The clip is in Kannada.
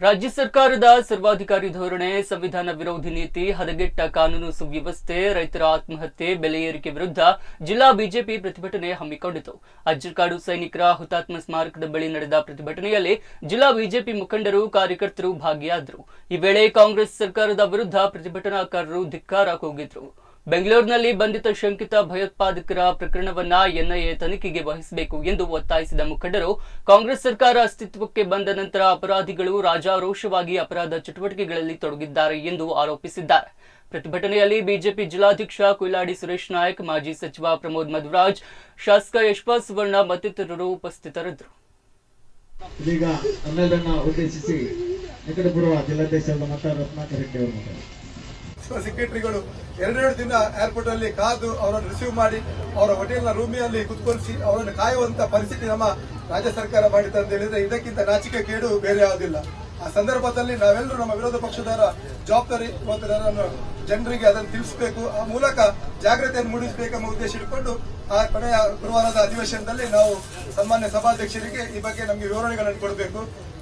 ರಾಜ್ಯ ಸರ್ಕಾರದ ಸರ್ವಾಧಿಕಾರಿ ಧೋರಣೆ, ಸಂವಿಧಾನ ವಿರೋಧಿ ನೀತಿ, ಹದಗೆಟ್ಟ ಕಾನೂನು ಸುವ್ಯವಸ್ಥೆ, ರೈತರ ಆತ್ಮಹತ್ಯೆ, ಬೆಲೆ ಏರಿಕೆ ವಿರುದ್ಧ ಜಿಲ್ಲಾ ಬಿಜೆಪಿ ಪ್ರತಿಭಟನೆ ಹಮ್ಮಿಕೊಂಡಿತು. ಅಜ್ಜರಕಾಡು ಸೈನಿಕರ ಹುತಾತ್ಮ ಸ್ಮಾರಕದ ಬಳಿ ನಡೆದ ಪ್ರತಿಭಟನೆಯಲ್ಲಿ ಜಿಲ್ಲಾ ಬಿಜೆಪಿ ಮುಖಂಡರು, ಕಾರ್ಯಕರ್ತರು ಭಾಗಿಯಾದರು. ಈ ವೇಳೆ ಕಾಂಗ್ರೆಸ್ ಸರ್ಕಾರದ ವಿರುದ್ಧ ಪ್ರತಿಭಟನಾಕಾರರು ಧಿಕ್ಕಾರ ಕೂಗಿದ್ರು. ಬೆಂಗಳೂರಿನಲ್ಲಿ ಬಂಧಿತ ಶಂಕಿತ ಭಯೋತ್ಪಾದಕರ ಪ್ರಕರಣವನ್ನ ಎನ್ಐಎ ತನಿಖೆಗೆ ವಹಿಸಬೇಕು ಎಂದು ಒತ್ತಾಯಿಸಿದ ಮುಖಂಡರು, ಕಾಂಗ್ರೆಸ್ ಸರ್ಕಾರ ಅಸ್ತಿತ್ವಕ್ಕೆ ಬಂದ ನಂತರ ಅಪರಾಧಿಗಳು ರಾಜಾರೋಷವಾಗಿ ಅಪರಾಧ ಚಟುವಟಿಕೆಗಳಲ್ಲಿ ತೊಡಗಿದ್ದಾರೆ ಎಂದು ಆರೋಪಿಸಿದ್ದಾರೆ. ಪ್ರತಿಭಟನೆಯಲ್ಲಿ ಬಿಜೆಪಿ ಜಿಲ್ಲಾಧ್ಯಕ್ಷ ಕುಯ್ಲಾಡಿ ಸುರೇಶ್ ನಾಯಕ್, ಮಾಜಿ ಸಚಿವ ಪ್ರಮೋದ್ ಮಧ್ವರಾಜ್, ಶಾಸಕ ಯಶಪಾಲ್ ಸುವರ್ಣ ಮತ್ತಿತರರು ಉಪಸ್ಥಿತರಿದ್ದರು. ಇದೀಗ ನಮ್ಮೆಲ್ಲರನ್ನ ಉದ್ದೇಶಿಸಿ ನಿಕಟಪೂರ್ವ ಜಿಲ್ಲಾಧ್ಯಕ್ಷರಾದ ಮತ ರತ್ನಾಕರ್ ರೆಡ್ಡಿ ಅವರು ಮಾತಾಡ್ತಾರೆ. ಸೆಕ್ರೆಟರಿಗಳು ಎರಡೆರಡು ದಿನ ಏರ್ಪೋರ್ಟ್ ಅಲ್ಲಿ ಕಾದು ಅವರನ್ನು ರಿಸೀವ್ ಮಾಡಿ ಅವರ ಹೋಟೆಲ್ನ ರೂಮಿನಲ್ಲಿ ಕುತ್ಕೊಳಿಸಿ ಅವರನ್ನು ಕಾಯುವಂತ ಪರಿಸ್ಥಿತಿ ನಮ್ಮ ರಾಜ್ಯ ಸರ್ಕಾರ ಮಾಡಿದೆ ಅಂತ ಹೇಳಿದ್ರೆ ಇದಕ್ಕಿಂತ ನಾಚಿಕೆ ಕೇಡು ಬೇರೆ ಯಾವುದಿಲ್ಲ. ಆ ಸಂದರ್ಭದಲ್ಲಿ ನಾವೆಲ್ಲರೂ ನಮ್ಮ ವಿರೋಧ ಪಕ್ಷದವರ ಜವಾಬ್ದಾರಿ ಇವತ್ತು ಜನರಿಗೆ ಅದನ್ನು ತಿಳಿಸಬೇಕು, ಆ ಮೂಲಕ ಜಾಗೃತಿಯನ್ನು ಮೂಡಿಸಬೇಕೆಂಬ ಉದ್ದೇಶ ಇಟ್ಕೊಂಡು ಆ ಕೊನೆಯ ಗುರುವಾರದ ಅಧಿವೇಶನದಲ್ಲಿ ನಾವು ಸನ್ಮಾನ್ಯ ಸಭಾಧ್ಯಕ್ಷರಿಗೆ ಈ ಬಗ್ಗೆ ನಮಗೆ ವಿವರಣೆಗಳನ್ನು ಕೊಡಬೇಕು.